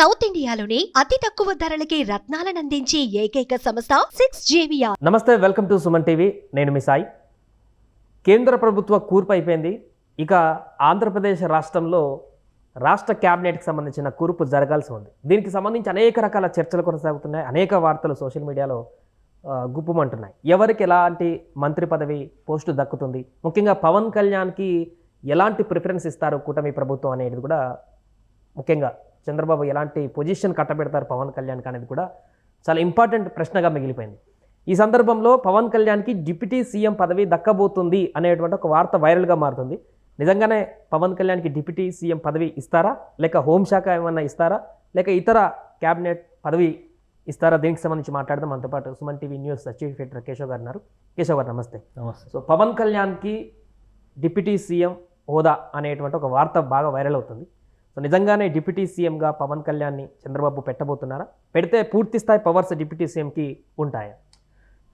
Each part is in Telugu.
సౌత్ ఇండియాలోని అతి తక్కువ ధరలకి రత్నాలను అందించే ఏకైక సంస్థ 6JVR. నమస్తే, వెల్కమ్ టు సుమన్ టీవీ. నేను మీ సాయి. కేంద్ర ప్రభుత్వ కూర్పు అయిపోయింది. ఇక ఆంధ్రప్రదేశ్ రాష్ట్రంలో రాష్ట్ర క్యాబినెట్కి సంబంధించిన కూర్పు జరగాల్సి ఉంది. దీనికి సంబంధించి అనేక రకాల చర్చలు కొనసాగుతున్నాయి. అనేక వార్తలు సోషల్ మీడియాలో గుప్పుమంటున్నాయి. ఎవరికి ఎలాంటి మంత్రి పదవి పోస్టు దక్కుతుంది, ముఖ్యంగా పవన్ కళ్యాణ్కి ఎలాంటి ప్రిఫరెన్స్ ఇస్తారు కూటమి ప్రభుత్వం అనేది కూడా, ముఖ్యంగా చంద్రబాబు ఎలాంటి పొజిషన్ కట్టబెడతారు పవన్ కళ్యాణ్కి అనేది కూడా చాలా ఇంపార్టెంట్ ప్రశ్నగా మిగిలిపోయింది. ఈ సందర్భంలో పవన్ కళ్యాణ్కి డిప్యూటీ సీఎం పదవి దక్కబోతుంది అనేటువంటి ఒక వార్త వైరల్గా మారుతుంది. నిజంగానే పవన్ కళ్యాణ్కి డిప్యూటీ సీఎం పదవి ఇస్తారా, లేక హోంశాఖ ఏమన్నా ఇస్తారా, లేక ఇతర క్యాబినెట్ పదవి ఇస్తారా? దీనికి సంబంధించి మాట్లాడదాం. మనతో పాటు Suman TV news chief editor Keshav గారు ఉన్నారు. కేశవ్ గారు నమస్తే. నమస్తే. సో పవన్ కళ్యాణ్కి డిప్యూటీ సీఎం హోదా అనేటువంటి ఒక వార్త బాగా వైరల్ అవుతుంది. సో నిజంగానే డిప్యూటీ సీఎంగా పవన్ కళ్యాణ్ని చంద్రబాబు పెట్టబోతున్నారా? పెడితే పూర్తి స్థాయి పవర్స్ డిప్యూటీ సీఎంకి ఉంటాయా?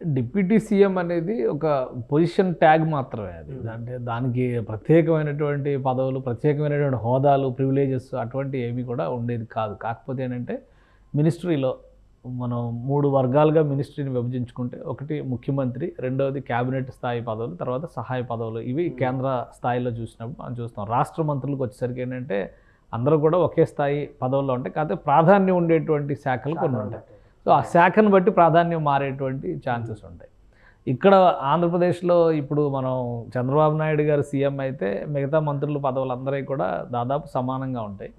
డిప్యూటీ సీఎం అనేది ఒక పొజిషన్ ట్యాగ్ మాత్రమే. అది అంటే దానికి ప్రత్యేకమైనటువంటి పదవులు, ప్రత్యేకమైనటువంటి హోదాలు, ప్రివిలేజెస్ అటువంటి ఏమీ కూడా ఉండేది కాదు. కాకపోతే ఏంటంటే మినిస్ట్రీలో మనం 3 వర్గాలుగా మినిస్ట్రీని విభజించుకుంటే, ఒకటి ముఖ్యమంత్రి, రెండవది క్యాబినెట్ స్థాయి పదవులు, తర్వాత సహాయ పదవులు. ఇవి కేంద్ర స్థాయిలో చూసినప్పుడు మనం చూస్తాం. రాష్ట్ర మంత్రులకు వచ్చేసరికి ఏంటంటే అందరూ కూడా ఒకే స్థాయి పదవుల్లో ఉంటాయి. కాకపోతే ప్రాధాన్యం ఉండేటువంటి శాఖలు కొన్ని ఉంటాయి. సో ఆ శాఖను బట్టి ప్రాధాన్యం మారేటువంటి ఛాన్సెస్ ఉంటాయి. ఇక్కడ ఆంధ్రప్రదేశ్లో ఇప్పుడు మనం చంద్రబాబు నాయుడు గారు సీఎం అయితే మిగతా మంత్రుల పదవులు అందరికీ కూడా దాదాపు సమానంగా ఉంటాయి.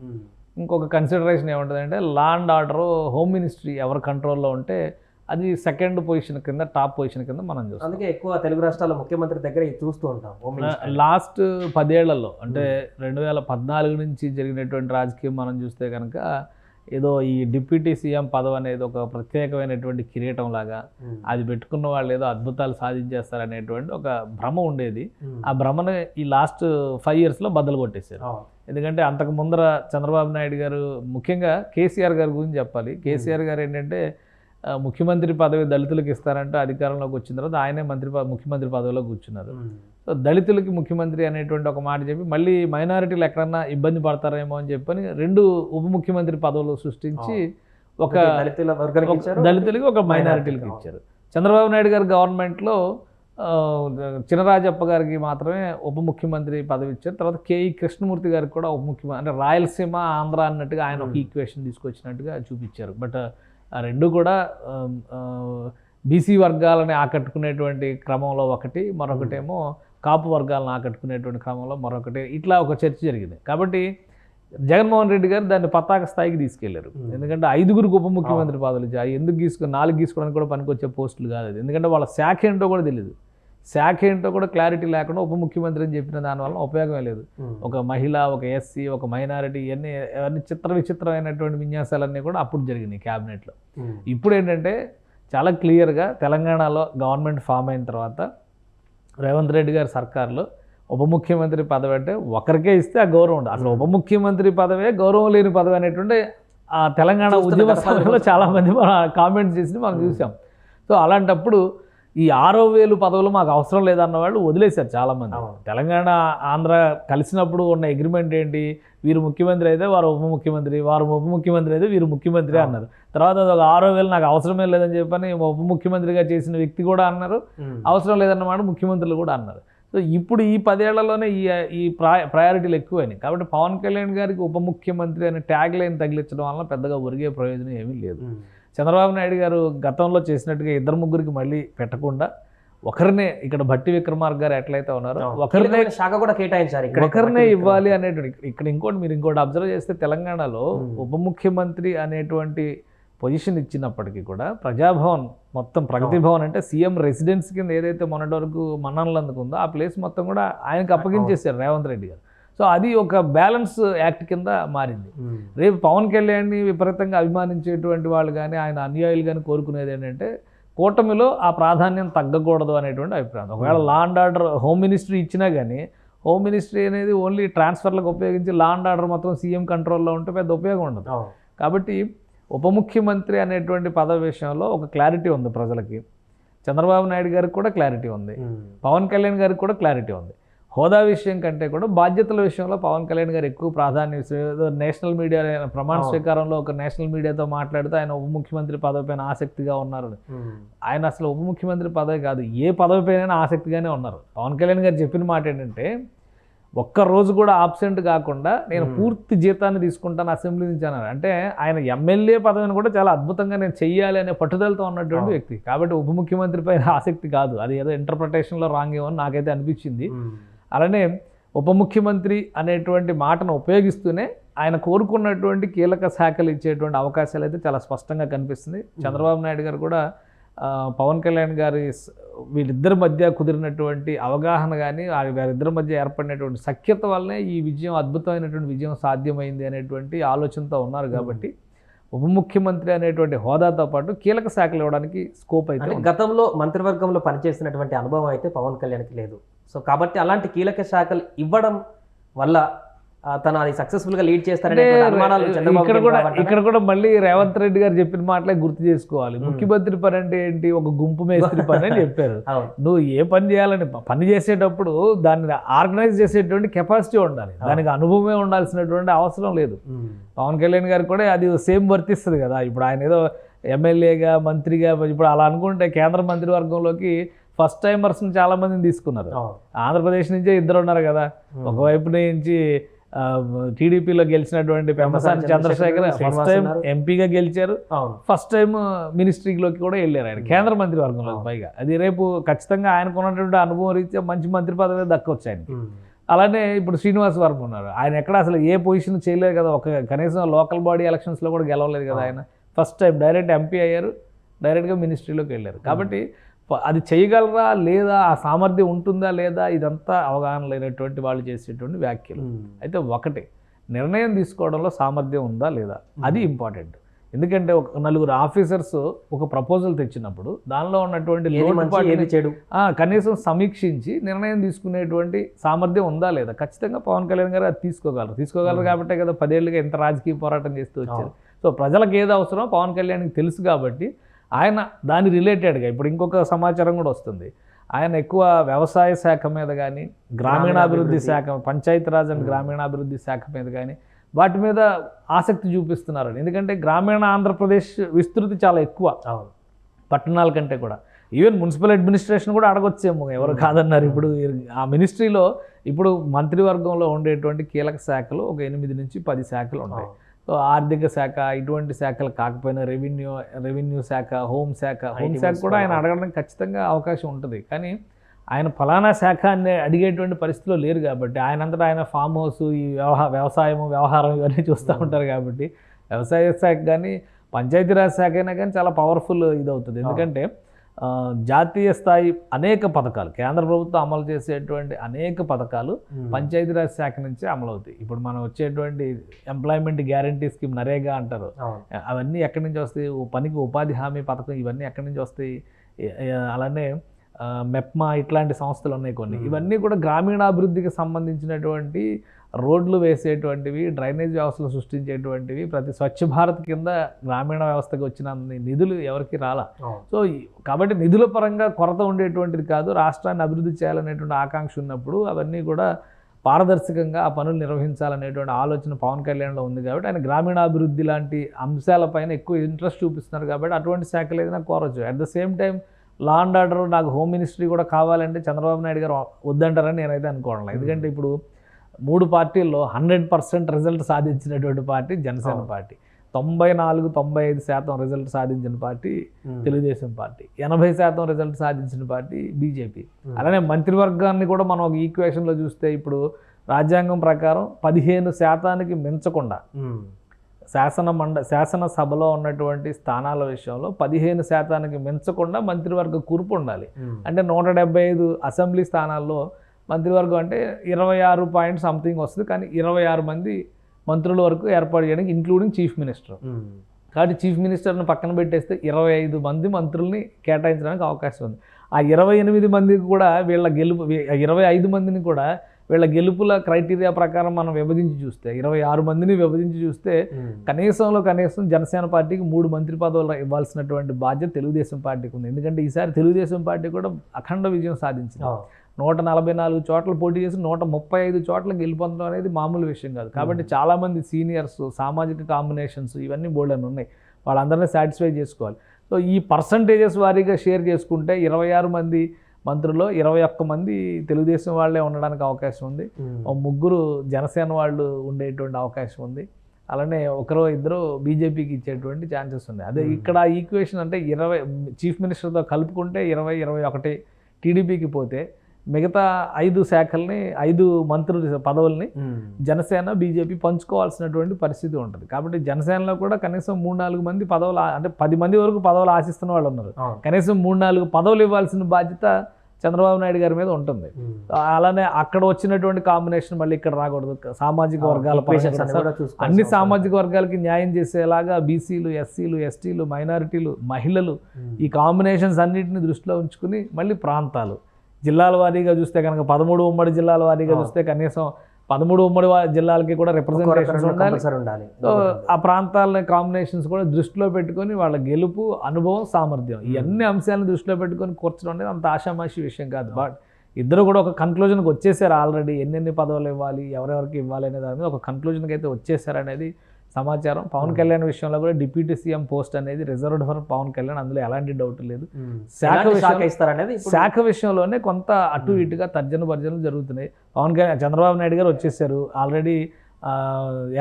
ఇంకొక కన్సిడరేషన్ ఏముంటుందంటే, లా అండ్ ఆర్డర్, హోమ్ మినిస్ట్రీ ఎవరి కంట్రోల్లో ఉంటే అది సెకండ్ పొజిషన్ కింద, టాప్ పొజిషన్ కింద మనం చూస్తాం. అందుకే ఎక్కువ తెలుగు రాష్ట్రాల ముఖ్యమంత్రి దగ్గర చూస్తూ ఉంటాం. లాస్ట్ 10 ఏళ్లలో అంటే 2014 నుంచి జరిగినటువంటి రాజకీయం మనం చూస్తే కనుక ఏదో ఈ డిప్యూటీ సీఎం పదవి అనేది ఒక ప్రత్యేకమైనటువంటి కిరీటం లాగా, అది పెట్టుకున్న వాళ్ళు ఏదో అద్భుతాలు సాధించేస్తారనేటువంటి ఒక భ్రమ ఉండేది. ఆ భ్రమను ఈ లాస్ట్ 5 ఇయర్స్లో బద్దలు కొట్టేశారు. ఎందుకంటే అంతకు ముందర చంద్రబాబు నాయుడు గారు, ముఖ్యంగా కేసీఆర్ గారి గురించి చెప్పాలి. కేసీఆర్ గారు ఏంటంటే ముఖ్యమంత్రి పదవి దళితులకు ఇస్తారంటే అధికారంలోకి వచ్చిన తర్వాత ఆయనే ముఖ్యమంత్రి పదవిలో కూర్చున్నారు. సో దళితులకి ముఖ్యమంత్రి అనేటువంటి ఒక మాట చెప్పి, మళ్ళీ మైనారిటీలు ఎక్కడన్నా ఇబ్బంది పడతారేమో అని చెప్పని 2 ఉప ముఖ్యమంత్రి పదవులు సృష్టించి ఒక దళితులకి ఒక మైనారిటీలకు ఇచ్చారు. చంద్రబాబు నాయుడు గారి గవర్నమెంట్లో చినరాజప్ప గారికి మాత్రమే ఉప ముఖ్యమంత్రి పదవి ఇచ్చారు. తర్వాత కేఈ కృష్ణమూర్తి గారికి కూడా ఉప ముఖ్యమంత్రి, అంటే రాయలసీమ ఆంధ్ర అన్నట్టుగా ఆయన ఒక ఈక్వేషన్ తీసుకొచ్చినట్టుగా చూపించారు. బట్ ఆ 2 కూడా బీసీ వర్గాలని ఆకట్టుకునేటువంటి క్రమంలో ఒకటి, మరొకటేమో కాపు వర్గాలను ఆకట్టుకునేటువంటి క్రమంలో మరొకటి, ఇట్లా ఒక చర్చ జరిగింది. కాబట్టి జగన్మోహన్ రెడ్డి గారు దాన్ని పతాక స్థాయికి తీసుకెళ్లారు. ఎందుకంటే 5గురికి ఉప ముఖ్యమంత్రి పదవులు ఇచ్చారు. ఎందుకు 4 తీసుకోవడానికి కూడా పనికొచ్చే పోస్టులు కాదు అది. ఎందుకంటే వాళ్ళ శాఖ ఏంటో కూడా తెలియదు. శాఖ ఏంటో కూడా క్లారిటీ లేకుండా ఉప ముఖ్యమంత్రి అని చెప్పిన దానివల్ల ఉపయోగమే లేదు. ఒక మహిళ, ఒక ఎస్సీ, ఒక మైనారిటీ, ఇవన్నీ విచిత్రమైనటువంటి విన్యాసాలన్నీ కూడా అప్పుడు జరిగినాయి క్యాబినెట్లో. ఇప్పుడు ఏంటంటే చాలా క్లియర్గా తెలంగాణలో గవర్నమెంట్ ఫామ్ అయిన తర్వాత రేవంత్ రెడ్డి గారి సర్కార్లో ఉప ముఖ్యమంత్రి పదవి అంటే ఒకరికే ఇస్తే ఆ గౌరవం ఉండదు. అసలు ఉప ముఖ్యమంత్రి పదవే గౌరవం లేని పదవి అనేటువంటి ఆ తెలంగాణ ఉద్యమ సమయంలో చాలామంది కామెంట్స్ చేసి మనం చూసాం. సో అలాంటప్పుడు ఈ 6,000 పదవులు మాకు అవసరం లేదన్న వాళ్ళు వదిలేశారు చాలామంది. తెలంగాణ ఆంధ్ర కలిసినప్పుడు ఉన్న అగ్రిమెంట్ ఏంటి, వీరు ముఖ్యమంత్రి అయితే వారు ఉప ముఖ్యమంత్రి, వారు ఉప ముఖ్యమంత్రి అయితే వీరు ముఖ్యమంత్రి అన్నారు. తర్వాత ఒక 6,000 నాకు అవసరమే లేదని చెప్పని ఉప ముఖ్యమంత్రిగా చేసిన వ్యక్తి కూడా అన్నారు, అవసరం లేదన్నమాట ముఖ్యమంత్రులు కూడా అన్నారు. సో ఇప్పుడు ఈ 10 ఏళ్లలోనే ఈ ప్రయారిటీలు ఎక్కువైనాయి. కాబట్టి పవన్ కళ్యాణ్ గారికి ఉప ముఖ్యమంత్రి అనే ట్యాగ్ లైన్ తగిలించడం వల్ల పెద్దగా ఒరిగే ప్రయోజనం ఏమీ లేదు. చంద్రబాబు నాయుడు గారు గతంలో చేసినట్టుగా 2-3 మళ్ళీ పెట్టకుండా ఒకరినే, ఇక్కడ భట్టి విక్రమార్క గారు ఎట్లయితే ఉన్నారో ఒకరినే శాఖ కూడా కేటాయించారు, ఒకరినే ఇవ్వాలి అనేటువంటి. ఇక్కడ మీరు ఇంకోటి అబ్జర్వ్ చేస్తే, తెలంగాణలో ఉప ముఖ్యమంత్రి అనేటువంటి పొజిషన్ ఇచ్చినప్పటికీ కూడా ప్రజాభవన్ మొత్తం, ప్రగతి భవన్ అంటే సీఎం రెసిడెన్స్ కింద ఏదైతే మొన్నటి వరకు మన్ననలు అందుకుందో ఆ ప్లేస్ మొత్తం కూడా ఆయనకు అప్పగించేశారు రేవంత్ రెడ్డి గారు. సో అది ఒక బ్యాలెన్స్ యాక్ట్ కింద మారింది. రేపు పవన్ కళ్యాణ్ని విపరీతంగా అభిమానించేటువంటి వాళ్ళు కానీ, ఆయన అనుయాయులు కానీ కోరుకునేది ఏంటంటే కూటమిలో ఆ ప్రాధాన్యం తగ్గకూడదు అనేటువంటి అభిప్రాయం. ఒకవేళ లా అండ్ ఆర్డర్, హోమ్ మినిస్ట్రీ ఇచ్చినా కానీ, హోమ్ మినిస్ట్రీ అనేది ఓన్లీ ట్రాన్స్ఫర్లకు ఉపయోగించి లా అండ్ ఆర్డర్ మొత్తం సీఎం కంట్రోల్లో ఉంటే పెద్ద ఉపయోగం ఉండదు. కాబట్టి ఉప ముఖ్యమంత్రి అనేటువంటి పదవి విషయంలో ఒక క్లారిటీ ఉంది ప్రజలకి. చంద్రబాబు నాయుడు గారికి కూడా క్లారిటీ ఉంది, పవన్ కళ్యాణ్ గారికి కూడా క్లారిటీ ఉంది. హోదా విషయం కంటే కూడా బాధ్యతల విషయంలో పవన్ కళ్యాణ్ గారు ఎక్కువ ప్రాధాన్యం ఇస్తారు. నేషనల్ మీడియా ప్రమాణ స్వీకారంలో ఒక నేషనల్ మీడియాతో మాట్లాడుతూ ఆయన ఉప ముఖ్యమంత్రి పదవి పైన ఆసక్తిగా ఉన్నారు. ఆయన అసలు ఉప ముఖ్యమంత్రి పదవి కాదు, ఏ పదవి పైన ఆసక్తిగానే ఉన్నారు. పవన్ కళ్యాణ్ గారు చెప్పిన మాట ఏంటంటే, ఒక్కరోజు కూడా ఆబ్సెంట్ కాకుండా నేను పూర్తి జీతాన్ని తీసుకుంటాను అసెంబ్లీ నుంచి అన్నారు. అంటే ఆయన ఎమ్మెల్యే పదవిని కూడా చాలా అద్భుతంగా నేను చెయ్యాలి అనే పట్టుదలతో ఉన్నటువంటి వ్యక్తి. కాబట్టి ఉప ముఖ్యమంత్రి పైన ఆసక్తి కాదు, అది ఏదో ఇంటర్ప్రిటేషన్లో రాంగ్ ఏమో నాకైతే అనిపించింది. అలానే ఉప ముఖ్యమంత్రి అనేటువంటి మాటను ఉపయోగిస్తూనే ఆయన కోరుకున్నటువంటి కీలక శాఖలు ఇచ్చేటువంటి అవకాశాలు అయితే చాలా స్పష్టంగా కనిపిస్తుంది. చంద్రబాబు నాయుడు గారు కూడా పవన్ కళ్యాణ్ గారి వీళ్ళిద్దరి మధ్య కుదిరినటువంటి అవగాహన కానీ వారిద్దరి మధ్య ఏర్పడినటువంటి సఖ్యత వల్లనే ఈ విజయం, అద్భుతమైనటువంటి విజయం సాధ్యమైంది అనేటువంటి ఆలోచనతో ఉన్నారు. కాబట్టి ఉప ముఖ్యమంత్రి అనేటువంటి హోదాతో పాటు కీలక శాఖలు ఇవ్వడానికి స్కోప్ అయితే గతంలో మంత్రివర్గంలో పనిచేసినటువంటి అనుభవం అయితే పవన్ కళ్యాణ్కి లేదు. సో కాబట్టి అలాంటి కీలక శాఖలు ఇవ్వడం వల్ల తను అది సక్సెస్ఫుల్గా లీడ్ చేస్తారనే అనుమానాలు ఇక్కడ కూడా మళ్ళీ రేవంత్ రెడ్డి గారు చెప్పిన మాటలే గుర్తు చేసుకోవాలి. ముఖ్యమంత్రి పని అంటే ఏంటి, ఒక గుంపు మేస్త్రి పని అని చెప్పారు. నువ్వు ఏ పని చేయాలని పని చేసేటప్పుడు దాన్ని ఆర్గనైజ్ చేసేటువంటి కెపాసిటీ ఉండాలి, దానికి అనుభవమే ఉండాల్సినటువంటి అవసరం లేదు. పవన్ కళ్యాణ్ గారికి కూడా అది సేమ్ వర్తిస్తుంది కదా. ఇప్పుడు ఆయన ఏదో ఎమ్మెల్యేగా మంత్రిగా ఇప్పుడు అలా అనుకుంటే కేంద్ర మంత్రివర్గంలోకి ఫస్ట్ టైమర్స్ని చాలా మందిని తీసుకున్నారు. ఆంధ్రప్రదేశ్ నుంచే ఇద్దరు ఉన్నారు కదా. ఒకవైపు నుంచి టీడీపీలో గెలిచినటువంటి పెమ్మసాని చంద్రశేఖర్ ఫస్ట్ టైం ఎంపీగా గెలిచారు, ఫస్ట్ టైం మినిస్ట్రీలోకి కూడా వెళ్ళారు ఆయన కేంద్ర మంత్రి వర్గంలోకి. పైగా అది రేపు ఖచ్చితంగా ఆయనకు ఉన్నటువంటి అనుభవం రీత్యా మంచి మంత్రి పదవి దక్కొచ్చు ఆయనకి. అలానే ఇప్పుడు శ్రీనివాస్ వర్మ ఉన్నారు, ఆయన ఎక్కడ అసలు ఏ పొజిషన్ చేయలేదు కదా, ఒక కనీసం లోకల్ బాడీ ఎలక్షన్స్లో కూడా గెలవలేదు కదా ఆయన. ఫస్ట్ టైం డైరెక్ట్ ఎంపీ అయ్యారు, డైరెక్ట్గా మినిస్ట్రీలోకి వెళ్ళారు. కాబట్టి అది చేయగలరా లేదా, ఆ సామర్థ్యం ఉంటుందా లేదా, ఇదంతా అవగాహన లేనటువంటి వాళ్ళు చేసేటువంటి వ్యాఖ్యలు. అయితే ఒకటి, నిర్ణయం తీసుకోవడంలో సామర్థ్యం ఉందా లేదా, అది ఇంపార్టెంట్. ఎందుకంటే ఒక నలుగురు ఆఫీసర్స్ ఒక ప్రపోజల్ తెచ్చినప్పుడు దానిలో ఉన్నటువంటి కనీసం సమీక్షించి నిర్ణయం తీసుకునేటువంటి సామర్థ్యం ఉందా లేదా, ఖచ్చితంగా పవన్ కళ్యాణ్ గారు అది తీసుకోగలరు కాబట్టే కదా 10 ఏళ్ళుగా ఎంత రాజకీయ పోరాటం చేస్తూ వచ్చారు. సో ప్రజలకు ఏది అవసరమో పవన్ కళ్యాణ్కి తెలుసు కాబట్టి ఆయన దాని రిలేటెడ్గా ఇప్పుడు ఇంకొక సమాచారం కూడా వస్తుంది. ఆయన ఎక్కువ వ్యవసాయ శాఖ మీద కానీ, గ్రామీణాభివృద్ధి శాఖ, పంచాయతీరాజ్ అండ్ గ్రామీణాభివృద్ధి శాఖ మీద కానీ వాటి మీద ఆసక్తి చూపిస్తున్నారు. ఎందుకంటే గ్రామీణ ఆంధ్రప్రదేశ్ విస్తృతి చాలా ఎక్కువ పట్టణాల కంటే కూడా. ఈవెన్ మున్సిపల్ అడ్మినిస్ట్రేషన్ కూడా అడగొచ్చేమో, ఎవరు కాదన్నారు. ఇప్పుడు ఆ మినిస్ట్రీలో ఇప్పుడు మంత్రివర్గంలో ఉండేటువంటి కీలక శాఖలు ఒక 8 నుంచి 10 శాఖలు ఉన్నాయి. సో ఆర్థిక శాఖ ఇటువంటి శాఖలు కాకపోయినా రెవెన్యూ శాఖ, హోమ్ శాఖ కూడా ఆయన అడగడానికి ఖచ్చితంగా అవకాశం ఉంటుంది. కానీ ఆయన ఫలానా శాఖ అని అడిగేటువంటి పరిస్థితిలో లేరు కాబట్టి ఆయనంతటా ఆయన ఫామ్ హౌస్, ఈ వ్యవహారం ఇవన్నీ చూస్తూ ఉంటారు. కాబట్టి వ్యవసాయ శాఖ కానీ పంచాయతీరాజ్ శాఖ అయినా కానీ చాలా పవర్ఫుల్ ఇదవుతుంది. ఎందుకంటే జాతీయ స్థాయి అనేక పథకాలు, కేంద్ర ప్రభుత్వం అమలు చేసేటువంటి అనేక పథకాలు పంచాయతీరాజ్ శాఖ నుంచే అమలు అవుతాయి. ఇప్పుడు మనం వచ్చేటువంటి ఎంప్లాయ్మెంట్ గ్యారంటీ స్కీమ్, నరేగా అంటారు, అవన్నీ ఎక్కడి నుంచి వస్తాయి, పనికి ఉపాధి హామీ పథకం, ఇవన్నీ ఎక్కడి నుంచి వస్తాయి. అలానే మెప్మా ఇట్లాంటి సంస్థలు ఉన్నాయి కొన్ని. ఇవన్నీ కూడా గ్రామీణాభివృద్ధికి సంబంధించినటువంటి రోడ్లు వేసేటువంటివి, డ్రైనేజ్ వ్యవస్థలు సృష్టించేటువంటివి. ప్రతి స్వచ్ఛ భారత్ కింద గ్రామీణ వ్యవస్థకి వచ్చిన నిధులు ఎవరికి రాలా. సో కాబట్టి నిధుల పరంగా కొరత ఉండేటువంటిది కాదు. రాష్ట్రాన్ని అభివృద్ధి చేయాలనేటువంటి ఆకాంక్ష ఉన్నప్పుడు అవన్నీ కూడా పారదర్శకంగా ఆ పనులు నిర్వహించాలనేటువంటి ఆలోచన పవన్ కళ్యాణ్లో ఉంది. కాబట్టి ఆయన గ్రామీణాభివృద్ధి లాంటి అంశాలపైన ఎక్కువ ఇంట్రెస్ట్ చూపిస్తున్నారు. కాబట్టి అటువంటి శాఖలు ఏదైనా కోరవచ్చు. At the same time law and order, నాకు హోమ్ మినిస్ట్రీ కూడా కావాలంటే చంద్రబాబు నాయుడు గారు వద్దంటారని నేనైతే అనుకోవడం. ఎందుకంటే ఇప్పుడు 3 పార్టీల్లో 100% రిజల్ట్ సాధించినటువంటి పార్టీ జనసేన పార్టీ, 94-95% రిజల్ట్ సాధించిన పార్టీ తెలుగుదేశం పార్టీ, 80% రిజల్ట్ సాధించిన పార్టీ బీజేపీ. అలానే మంత్రివర్గాన్ని కూడా మనం ఒక ఈక్వేషన్లో చూస్తే ఇప్పుడు రాజ్యాంగం ప్రకారం 15% మించకుండా శాసనసభలో ఉన్నటువంటి స్థానాల విషయంలో 15% మించకుండా మంత్రివర్గ కూర్పు ఉండాలి. అంటే 175 అసెంబ్లీ స్థానాల్లో మంత్రివర్గం అంటే 26 పాయింట్ సంథింగ్ వస్తుంది. కానీ 26 మంది మంత్రుల వరకు ఏర్పాటు చేయడానికి, ఇంక్లూడింగ్ చీఫ్ మినిస్టర్. కాబట్టి చీఫ్ మినిస్టర్ని పక్కన పెట్టేస్తే 25 మంది మంత్రుల్ని కేటాయించడానికి అవకాశం ఉంది. ఆ 28 మందికి కూడా 25 మందిని కూడా వీళ్ళ గెలుపుల క్రైటీరియా ప్రకారం మనం విభజించి చూస్తే 26 మందిని విభజించి చూస్తే కనీసం జనసేన పార్టీకి 3 మంత్రి పదవులు ఇవ్వాల్సినటువంటి బాధ్యత తెలుగుదేశం పార్టీకి ఉంది. ఎందుకంటే ఈసారి తెలుగుదేశం పార్టీ కూడా అఖండ విజయం సాధించింది. 144 చోట్ల పోటీ చేసి 135 చోట్ల గెలుపొందడం అనేది మామూలు విషయం కాదు. కాబట్టి చాలామంది సీనియర్స్, సామాజిక కాంబినేషన్స్ ఇవన్నీ బోల్డన్ ఉన్నాయి, వాళ్ళందరినీ సాటిస్ఫై చేసుకోవాలి. సో ఈ పర్సంటేజెస్ వారీగా షేర్ చేసుకుంటే 26 మంది మంత్రుల్లో 21 మంది తెలుగుదేశం వాళ్ళే ఉండడానికి అవకాశం ఉంది, 3 జనసేన వాళ్ళు ఉండేటువంటి అవకాశం ఉంది, అలానే 1-2 బీజేపీకి ఇచ్చేటువంటి ఛాన్సెస్ ఉన్నాయి. అదే ఇక్కడ ఈక్వేషన్ అంటే 20 చీఫ్ మినిస్టర్తో కలుపుకుంటే 20-21 టీడీపీకి పోతే మిగతా 5 శాఖల్ని 5 మంత్రుల పదవుల్ని జనసేన బీజేపీ పంచుకోవాల్సినటువంటి పరిస్థితి ఉంటుంది. కాబట్టి జనసేనలో కూడా కనీసం 3-4 మంది పదవులు, అంటే 10 మంది వరకు పదవులు ఆశిస్తున్న వాళ్ళు ఉన్నారు. కనీసం 3-4 పదవులు ఇవ్వాల్సిన బాధ్యత చంద్రబాబు నాయుడు గారి మీద ఉంటుంది. అలానే అక్కడ వచ్చినటువంటి కాంబినేషన్ మళ్ళీ ఇక్కడ రాకూడదు. సామాజిక వర్గాల అన్ని సామాజిక వర్గాలకి న్యాయం చేసేలాగా బీసీలు, ఎస్సీలు, ఎస్టీలు, మైనారిటీలు, మహిళలు ఈ కాంబినేషన్స్ అన్నింటిని దృష్టిలో ఉంచుకుని మళ్ళీ ప్రాంతాలు జిల్లాల వారీగా చూస్తే కనుక 13 ఉమ్మడి జిల్లాల వారీగా చూస్తే కనీసం 13 ఉమ్మడి జిల్లాలకి కూడా రిప్రజెంటేషన్ ఉండాలి. సో ఆ ప్రాంతాల కాంబినేషన్స్ కూడా దృష్టిలో పెట్టుకొని వాళ్ళ గెలుపు, అనుభవం, సామర్థ్యం ఈ అన్ని అంశాలను దృష్టిలో పెట్టుకొని కూర్చడం అనేది అంత ఆషామాషి విషయం కాదు. బట్ ఇద్దరు కూడా ఒక కన్క్లూజన్కి వచ్చేసారు ఆల్రెడీ. ఎన్ని పదవులు ఇవ్వాలి, ఎవరెవరికి ఇవ్వాలి అనే దాని మీద ఒక కన్క్లూజన్కి అయితే వచ్చేసారు అనేది సమాచారం. పవన్ కళ్యాణ్ విషయంలో కూడా డిప్యూటీ సీఎం పోస్ట్ అనేది రిజర్వ్డ్ ఫర్ పవన్ కళ్యాణ్, అందులో ఎలాంటి డౌట్ లేదు. శాఖ విషయంలోనే కొంత అటు ఇటుగా తర్జన భర్జనలు జరుగుతున్నాయి. పవన్ కళ్యాణ్, చంద్రబాబు నాయుడు గారు వచ్చేసారు ఆల్రెడీ,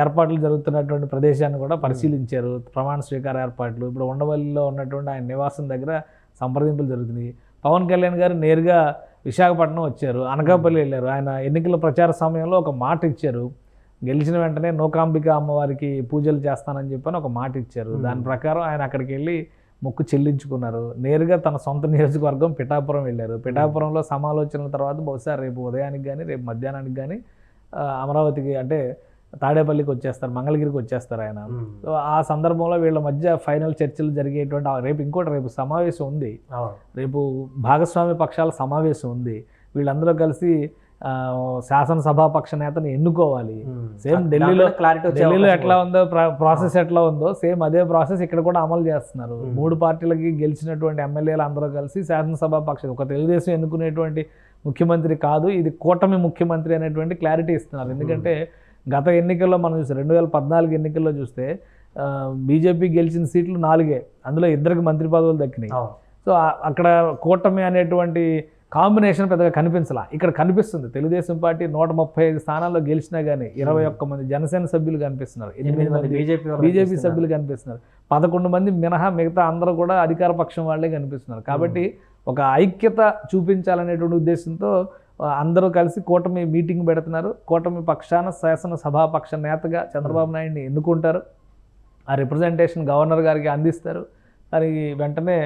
ఏర్పాట్లు జరుగుతున్నటువంటి ప్రదేశాన్ని కూడా పరిశీలించారు, ప్రమాణ స్వీకార ఏర్పాట్లు. ఇప్పుడు ఉండవల్లిలో ఉన్నటువంటి ఆయన నివాసం దగ్గర సంప్రదింపులు జరుగుతున్నాయి. పవన్ కళ్యాణ్ గారు నేరుగా విశాఖపట్నం వచ్చారు, అనకాపల్లి వెళ్ళారు. ఆయన ఎన్నికల ప్రచార సమయంలో ఒక మాట ఇచ్చారు, గెలిచిన వెంటనే నూకాంబిక అమ్మవారికి పూజలు చేస్తానని చెప్పని ఒక మాట ఇచ్చారు. దాని ప్రకారం ఆయన అక్కడికి వెళ్ళి మొక్కు చెల్లించుకున్నారు. నేరుగా తన సొంత నియోజకవర్గం పిఠాపురం వెళ్ళారు. పిఠాపురంలో సమాలోచనల తర్వాత బహుశా రేపు ఉదయానికి కానీ రేపు మధ్యాహ్నానికి కానీ అమరావతికి, అంటే తాడేపల్లికి వచ్చేస్తారు, మంగళగిరికి వచ్చేస్తారు ఆయన. సో ఆ సందర్భంలో వీళ్ళ మధ్య ఫైనల్ చర్చలు జరిగేటువంటి రేపు సమావేశం ఉంది, రేపు భాగస్వామ్య పక్షాల సమావేశం ఉంది. వీళ్ళందరూ కలిసి శాసనసభాపక్ష నేతను ఎన్నుకోవాలి. సేమ్ ఢిల్లీలో ఎట్లా ఉందో ప్రాసెస్ ఎట్లా ఉందో సేమ్ అదే ప్రాసెస్ ఇక్కడ కూడా అమలు చేస్తున్నారు. 3 పార్టీలకి గెలిచినటువంటి ఎమ్మెల్యేలు అందరూ కలిసి శాసనసభాపక్ష, ఒక తెలుగుదేశం ఎన్నుకునేటువంటి ముఖ్యమంత్రి కాదు, ఇది కూటమి ముఖ్యమంత్రి అనేటువంటి క్లారిటీ ఇస్తున్నారు. ఎందుకంటే గత ఎన్నికల్లో మనం చూస్తే 2014 ఎన్నికల్లో చూస్తే బీజేపీ గెలిచిన సీట్లు 4, అందులో 2కి మంత్రి పదవులు దక్కినాయి. సో అక్కడ కూటమి అనేటువంటి కాంబినేషన్ పెద్దగా కనిపించాల, ఇక్కడ కనిపిస్తుంది. తెలుగుదేశం పార్టీ 135 స్థానాల్లో గెలిచినా కానీ 21 మంది జనసేన సభ్యులు కనిపిస్తున్నారు, 8 మంది బీజేపీ సభ్యులు కనిపిస్తున్నారు, 11 మంది మినహా మిగతా అందరూ కూడా అధికార పక్షం వాళ్ళే కనిపిస్తున్నారు. కాబట్టి ఒక ఐక్యత చూపించాలనేటువంటి ఉద్దేశంతో అందరూ కలిసి కూటమి మీటింగ్ పెడుతున్నారు. కూటమి పక్షాన శాసనసభాపక్ష నేతగా చంద్రబాబు నాయుడిని ఎన్నుకుంటారు. ఆ రిప్రజెంటేషన్ గవర్నర్ గారికి అందిస్తారు. అది వెంటనే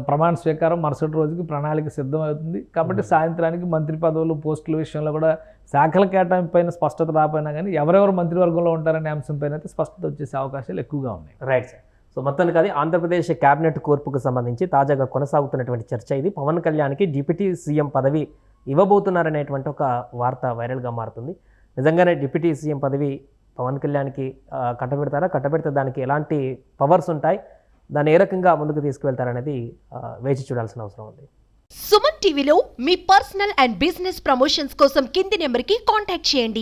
ప్రమాణ స్వీకారం మరుసటి రోజుకి ప్రణాళిక సిద్ధమవుతుంది. కాబట్టి సాయంత్రానికి మంత్రి పదవులు, పోస్టుల విషయంలో కూడా శాఖల కేటాయింపు పైన స్పష్టత రాపోయినా కానీ ఎవరెవరు మంత్రివర్గంలో ఉంటారనే అంశంపైన అయితే స్పష్టత వచ్చేసే అవకాశాలు ఎక్కువగా ఉన్నాయి. Right sir. సో మొత్తానికి అది ఆంధ్రప్రదేశ్ క్యాబినెట్ కూర్పుకు సంబంధించి తాజాగా కొనసాగుతున్నటువంటి చర్చ ఇది. పవన్ కళ్యాణ్కి డిప్యూటీ సీఎం పదవి ఇవ్వబోతున్నారనేటువంటి ఒక వార్త వైరల్గా మారుతుంది. నిజంగానే డిప్యూటీ సీఎం పదవి పవన్ కళ్యాణ్కి కట్టబెడితే దానికి ఎలాంటి పవర్స్ ఉంటాయి, దాన్ని ఏ రకంగా ముందుకు తీసుకువెళ్తారనేది వేచి చూడాల్సిన అవసరం ఉంది. సుమన్ టీవీలో మీ పర్సనల్ అండ్ బిజినెస్ ప్రమోషన్స్ కోసం కింది నెంబర్కి కాంటాక్ట్ చేయండి.